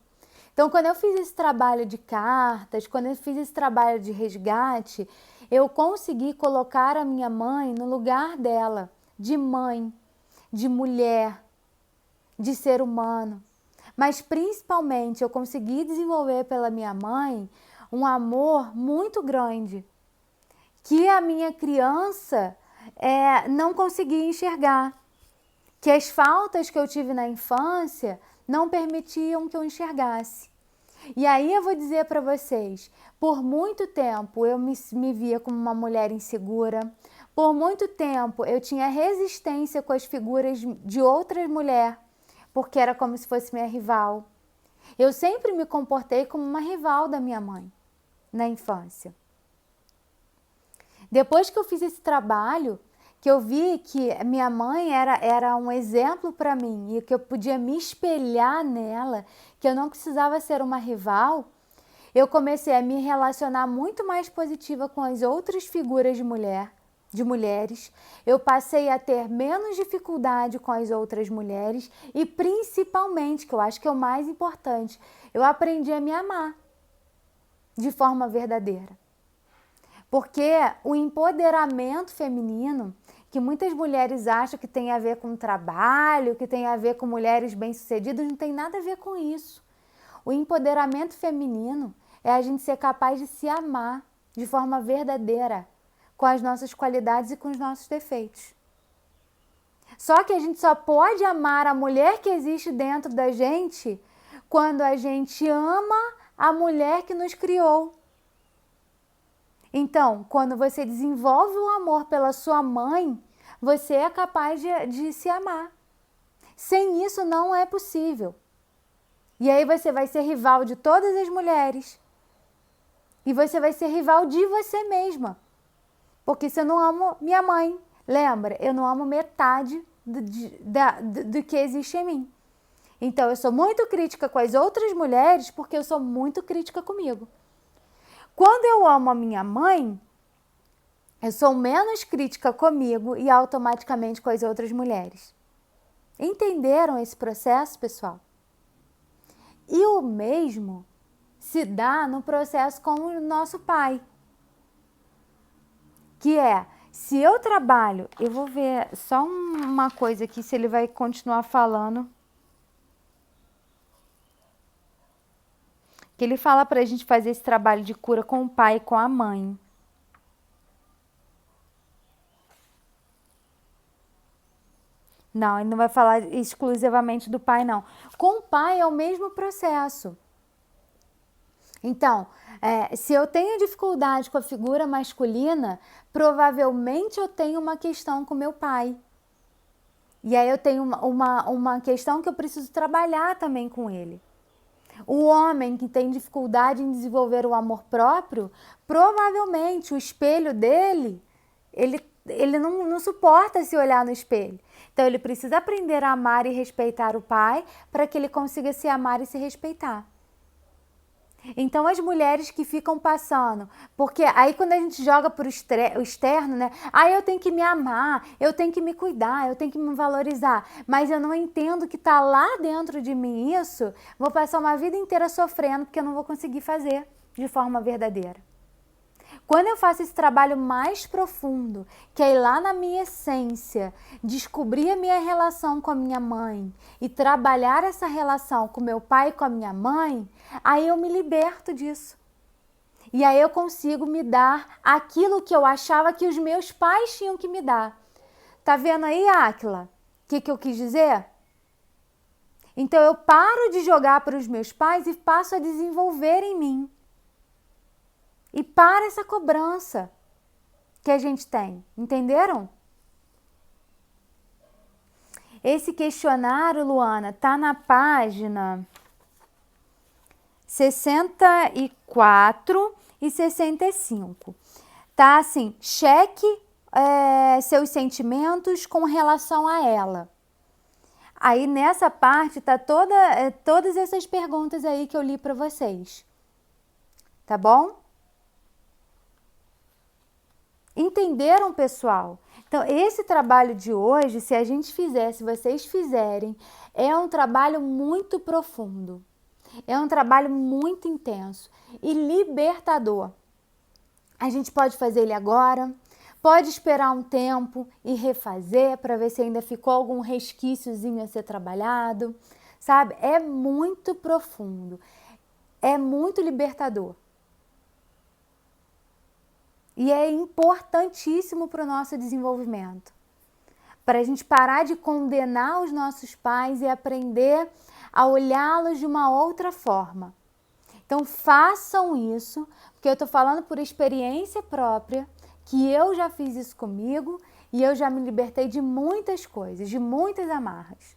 Então, quando eu fiz esse trabalho de cartas, quando eu fiz esse trabalho de resgate, eu consegui colocar a minha mãe no lugar dela, de mãe, de mulher, de ser humano. Mas, principalmente, eu consegui desenvolver pela minha mãe um amor muito grande, que a minha criança não conseguia enxergar, que as faltas que eu tive na infância não permitiam que eu enxergasse. E aí eu vou dizer para vocês, por muito tempo eu me via como uma mulher insegura, por muito tempo eu tinha resistência com as figuras de outras mulheres, porque era como se fosse minha rival. Eu sempre me comportei como uma rival da minha mãe na infância. Depois que eu fiz esse trabalho, que eu vi que minha mãe era um exemplo para mim e que eu podia me espelhar nela, que eu não precisava ser uma rival, eu comecei a me relacionar muito mais positiva com as outras figuras de mulheres. Eu passei a ter menos dificuldade com as outras mulheres e principalmente, que eu acho que é o mais importante, eu aprendi a me amar de forma verdadeira. Porque o empoderamento feminino, que muitas mulheres acham que tem a ver com trabalho, que tem a ver com mulheres bem-sucedidas, não tem nada a ver com isso. O empoderamento feminino é a gente ser capaz de se amar de forma verdadeira, com as nossas qualidades e com os nossos defeitos. Só que a gente só pode amar a mulher que existe dentro da gente quando a gente ama a mulher que nos criou. Então, quando você desenvolve o amor pela sua mãe, você é capaz de se amar. Sem isso não é possível. E aí você vai ser rival de todas as mulheres. E você vai ser rival de você mesma. Porque se eu não amo minha mãe, lembra, eu não amo metade do que existe em mim. Então eu sou muito crítica com as outras mulheres porque eu sou muito crítica comigo. Quando eu amo a minha mãe, eu sou menos crítica comigo e automaticamente com as outras mulheres. Entenderam esse processo, pessoal? E o mesmo se dá no processo com o nosso pai. Que é, se eu trabalho, eu vou ver só uma coisa aqui, se ele vai continuar falando. Que ele fala pra gente fazer esse trabalho de cura com o pai e com a mãe. Não, ele não vai falar exclusivamente do pai, não. Com o pai é o mesmo processo. Então, se eu tenho dificuldade com a figura masculina, provavelmente eu tenho uma questão com meu pai. E aí eu tenho uma questão que eu preciso trabalhar também com ele. O homem que tem dificuldade em desenvolver o amor próprio, provavelmente o espelho dele, ele não suporta se olhar no espelho. Então ele precisa aprender a amar e respeitar o pai para que ele consiga se amar e se respeitar. Então as mulheres que ficam passando, porque aí quando a gente joga para o externo, né? Eu tenho que me amar, eu tenho que me cuidar, eu tenho que me valorizar, mas eu não entendo que tá lá dentro de mim isso, vou passar uma vida inteira sofrendo porque eu não vou conseguir fazer de forma verdadeira. Quando eu faço esse trabalho mais profundo, que é ir lá na minha essência, descobrir a minha relação com a minha mãe e trabalhar essa relação com meu pai e com a minha mãe, aí eu me liberto disso. E aí eu consigo me dar aquilo que eu achava que os meus pais tinham que me dar. Tá vendo aí, Áquila? O que eu quis dizer? Então eu paro de jogar para os meus pais e passo a desenvolver em mim. E para essa cobrança que a gente tem, entenderam? Esse questionário, Luana, tá na página 64 e 65. Tá assim, cheque seus sentimentos com relação a ela. Aí nessa parte tá todas essas perguntas aí que eu li para vocês. Tá bom? Entenderam, pessoal? Então, esse trabalho de hoje, se a gente fizer, se vocês fizerem, é um trabalho muito profundo. É um trabalho muito intenso e libertador. A gente pode fazer ele agora, pode esperar um tempo e refazer para ver se ainda ficou algum resquíciozinho a ser trabalhado, sabe? É muito profundo, é muito libertador. E é importantíssimo para o nosso desenvolvimento. Para a gente parar de condenar os nossos pais e aprender a olhá-los de uma outra forma. Então façam isso, porque eu estou falando por experiência própria, que eu já fiz isso comigo e eu já me libertei de muitas coisas, de muitas amarras.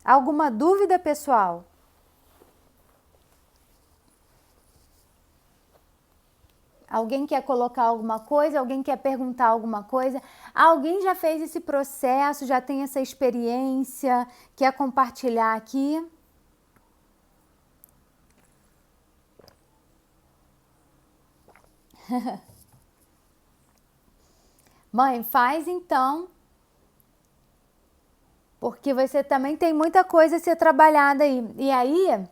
Alguma dúvida, pessoal? Alguém quer colocar alguma coisa? Alguém quer perguntar alguma coisa? Alguém já fez esse processo, já tem essa experiência, quer compartilhar aqui? Mãe, faz então, porque você também tem muita coisa a ser trabalhada aí. E aí,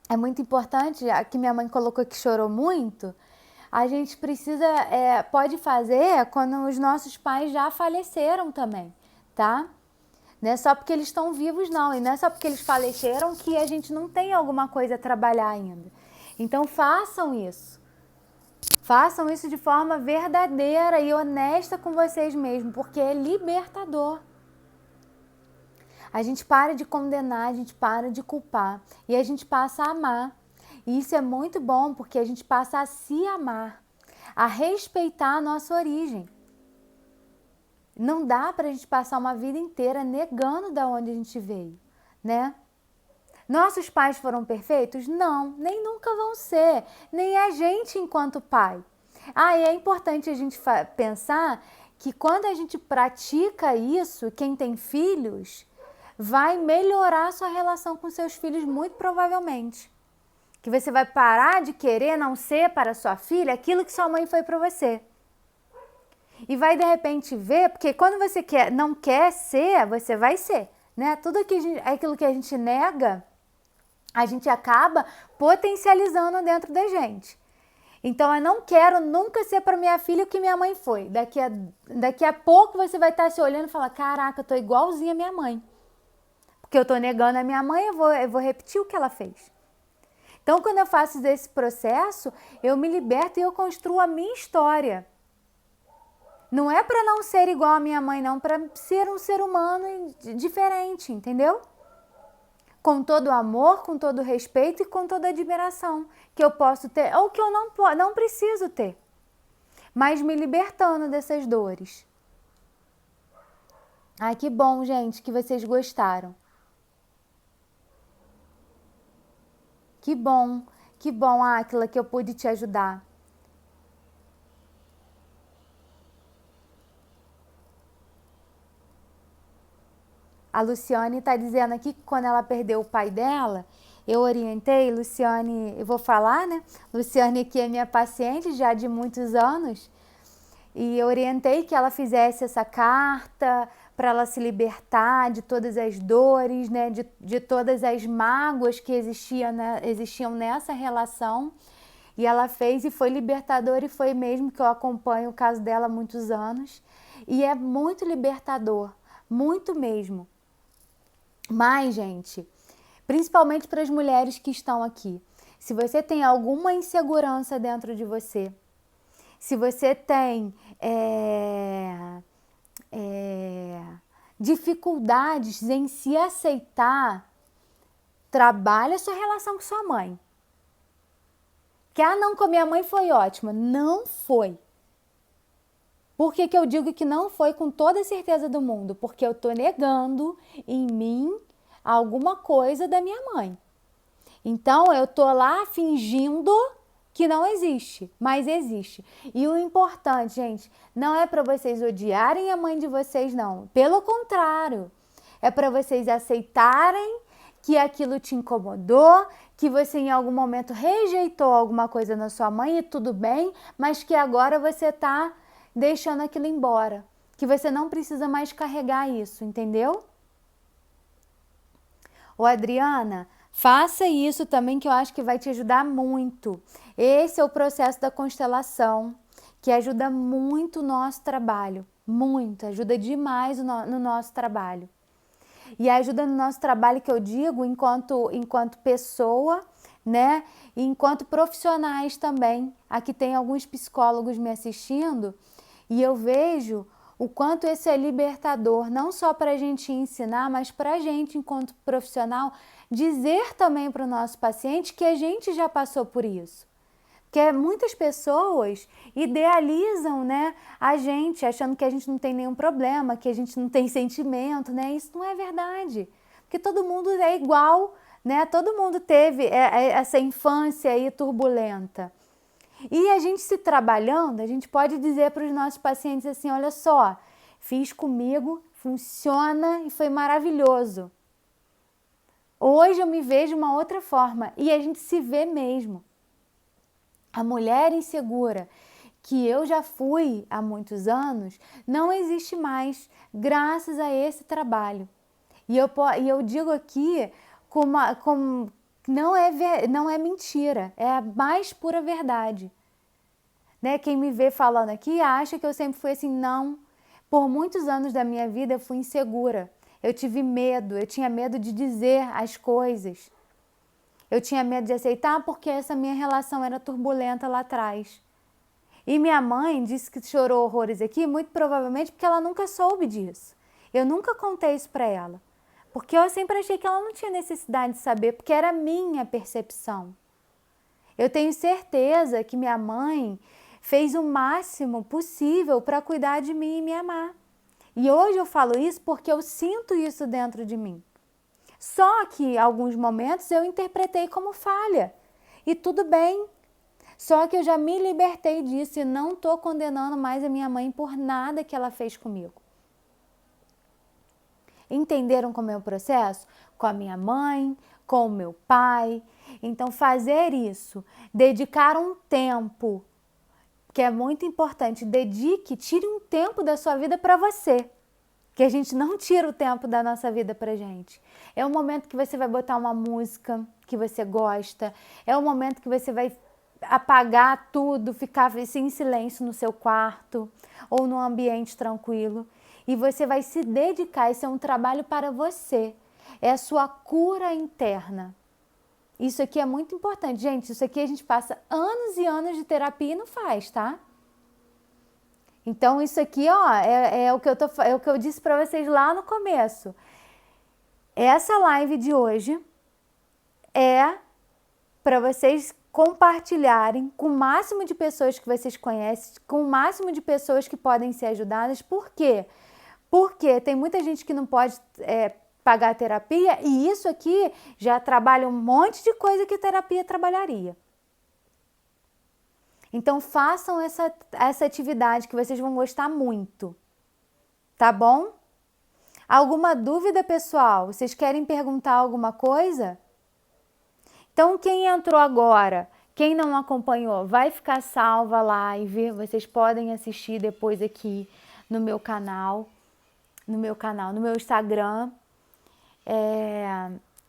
é muito importante, a que minha mãe colocou que chorou muito, a gente precisa, pode fazer quando os nossos pais já faleceram também, tá? Não é só porque eles estão vivos, não. E não é só porque eles faleceram que a gente não tem alguma coisa a trabalhar ainda. Então façam isso. Façam isso de forma verdadeira e honesta com vocês mesmos, porque é libertador. A gente para de condenar, a gente para de culpar e a gente passa a amar. E isso é muito bom porque a gente passa a se amar, a respeitar a nossa origem. Não dá para a gente passar uma vida inteira negando de onde a gente veio, né? Nossos pais foram perfeitos? Não, nem nunca vão ser, nem a gente enquanto pai. E é importante a gente pensar que quando a gente pratica isso, quem tem filhos, vai melhorar a sua relação com seus filhos muito provavelmente. Que você vai parar de querer não ser para sua filha aquilo que sua mãe foi para você. E vai de repente ver, porque quando você não quer ser, você vai ser, né? Tudo aquilo que a gente nega, a gente acaba potencializando dentro da gente. Então eu não quero nunca ser para minha filha o que minha mãe foi. Daqui a pouco você vai estar se olhando e falar, caraca, eu tô igualzinha a minha mãe. Porque eu tô negando a minha mãe, eu vou repetir o que ela fez. Então, quando eu faço esse processo, eu me liberto e eu construo a minha história. Não é para não ser igual a minha mãe, não, para ser um ser humano diferente, entendeu? Com todo o amor, com todo o respeito e com toda a admiração que eu posso ter, ou que eu não preciso ter, mas me libertando dessas dores. Ai, que bom, gente, que vocês gostaram. Que bom, Áquila, que eu pude te ajudar. A Luciane está dizendo aqui que quando ela perdeu o pai dela, eu orientei, Luciane, eu vou falar, né? Luciane aqui é minha paciente já de muitos anos, e eu orientei que ela fizesse essa carta para ela se libertar de todas as dores, né? De todas as mágoas que existiam, né? Existiam nessa relação. E ela fez e foi libertador, e foi mesmo que eu acompanho o caso dela há muitos anos. E é muito libertador, muito mesmo. Mas, gente, principalmente para as mulheres que estão aqui, se você tem alguma insegurança dentro de você, se você tem dificuldades em se aceitar, trabalhe a sua relação com sua mãe. Que, não, com a minha mãe foi ótima. Não foi. Por que eu digo que não foi com toda a certeza do mundo? Porque eu estou negando em mim alguma coisa da minha mãe. Então, eu estou lá fingindo que não existe, mas existe. E o importante, gente, não é para vocês odiarem a mãe de vocês, não. Pelo contrário, é para vocês aceitarem que aquilo te incomodou, que você em algum momento rejeitou alguma coisa na sua mãe e tudo bem, mas que agora você está deixando aquilo embora, que você não precisa mais carregar isso, entendeu? Ô, Adriana, faça isso também, que eu acho que vai te ajudar muito. Esse é o processo da constelação, que ajuda muito o nosso trabalho, muito, ajuda demais no nosso trabalho. E ajuda no nosso trabalho, que eu digo, enquanto pessoa, né? E enquanto profissionais também. Aqui tem alguns psicólogos me assistindo e eu vejo o quanto esse é libertador, não só para a gente ensinar, mas para a gente, enquanto profissional, dizer também para o nosso paciente que a gente já passou por isso. Porque muitas pessoas idealizam, né, a gente, achando que a gente não tem nenhum problema, que a gente não tem sentimento, né? Isso não é verdade. Porque todo mundo é igual, né? Todo mundo teve essa infância aí turbulenta. E a gente se trabalhando, a gente pode dizer para os nossos pacientes assim, olha só, fiz comigo, funciona e foi maravilhoso. Hoje eu me vejo de uma outra forma e a gente se vê mesmo. A mulher insegura que eu já fui há muitos anos não existe mais, graças a esse trabalho. E eu digo aqui não é mentira, é a mais pura verdade. Né? Quem me vê falando aqui acha que eu sempre fui assim, não. Por muitos anos da minha vida eu fui insegura, eu tive medo, eu tinha medo de dizer as coisas. Eu tinha medo de aceitar porque essa minha relação era turbulenta lá atrás. E minha mãe disse que chorou horrores aqui, muito provavelmente porque ela nunca soube disso. Eu nunca contei isso para ela. Porque eu sempre achei que ela não tinha necessidade de saber, porque era minha percepção. Eu tenho certeza que minha mãe fez o máximo possível para cuidar de mim e me amar. E hoje eu falo isso porque eu sinto isso dentro de mim. Só que em alguns momentos eu interpretei como falha. E tudo bem. Só que eu já me libertei disso e não estou condenando mais a minha mãe por nada que ela fez comigo. Entenderam como é o processo? Com a minha mãe, com o meu pai. Então fazer isso, dedicar um tempo, que é muito importante, tire um tempo da sua vida para você. Que a gente não tira o tempo da nossa vida pra gente. É o momento que você vai botar uma música que você gosta, é o momento que você vai apagar tudo, ficar assim, em silêncio no seu quarto ou num ambiente tranquilo e você vai se dedicar, isso é um trabalho para você, é a sua cura interna. Isso aqui é muito importante, gente, isso aqui a gente passa anos e anos de terapia e não faz, tá? Então, isso aqui, ó, é o que eu disse para vocês lá no começo. Essa live de hoje é para vocês compartilharem com o máximo de pessoas que vocês conhecem, com o máximo de pessoas que podem ser ajudadas. Por quê? Porque tem muita gente que não pode pagar terapia e isso aqui já trabalha um monte de coisa que a terapia trabalharia. Então façam essa atividade que vocês vão gostar muito, tá bom? Alguma dúvida, pessoal? Vocês querem perguntar alguma coisa? Então, quem entrou agora, quem não acompanhou, vai ficar salva a live. Vocês podem assistir depois aqui no meu canal, no meu Instagram.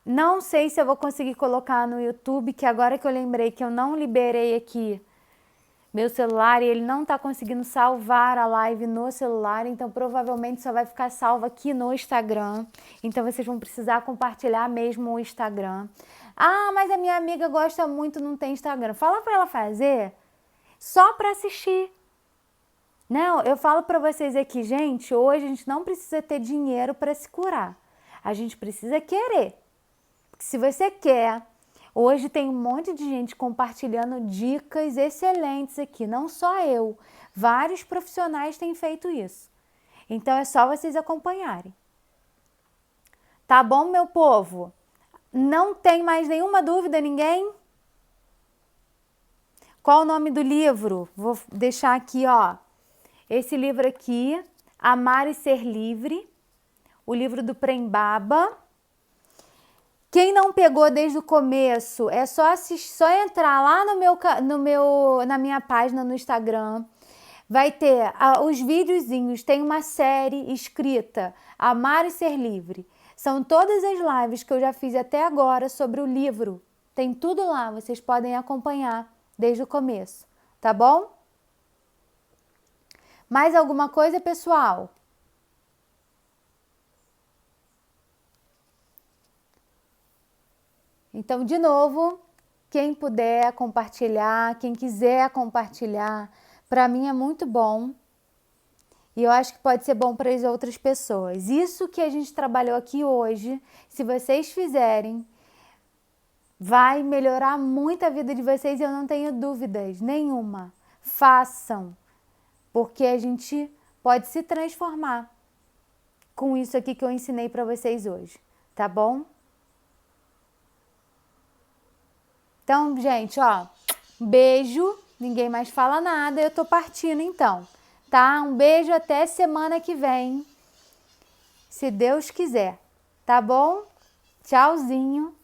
Não sei se eu vou conseguir colocar no YouTube, que agora que eu lembrei que eu não liberei aqui meu celular e ele não está conseguindo salvar a live no celular, então provavelmente só vai ficar salva aqui no Instagram. Então vocês vão precisar compartilhar mesmo o Instagram. Ah, mas a minha amiga gosta muito, não tem Instagram. Fala para ela fazer só para assistir. Não, eu falo para vocês aqui, gente, hoje a gente não precisa ter dinheiro para se curar. A gente precisa querer. Porque se você quer, hoje tem um monte de gente compartilhando dicas excelentes aqui, não só eu. Vários profissionais têm feito isso. Então é só vocês acompanharem. Tá bom, meu povo? Não tem mais nenhuma dúvida, ninguém? Qual o nome do livro? Vou deixar aqui, ó. Esse livro aqui, Amar e Ser Livre, o livro do Prem Baba. Quem não pegou desde o começo, é só entrar lá na minha página no Instagram. Vai ter os videozinhos, tem uma série escrita, Amar e Ser Livre. São todas as lives que eu já fiz até agora sobre o livro. Tem tudo lá, vocês podem acompanhar desde o começo, tá bom? Mais alguma coisa, pessoal? Então, de novo, quem puder compartilhar, quem quiser compartilhar, para mim é muito bom. E eu acho que pode ser bom para as outras pessoas. Isso que a gente trabalhou aqui hoje, se vocês fizerem, vai melhorar muito a vida de vocês e eu não tenho dúvidas nenhuma. Façam, porque a gente pode se transformar com isso aqui que eu ensinei para vocês hoje, tá bom? Então, gente, ó, beijo, ninguém mais fala nada, eu tô partindo então, tá? Um beijo até semana que vem, se Deus quiser, tá bom? Tchauzinho.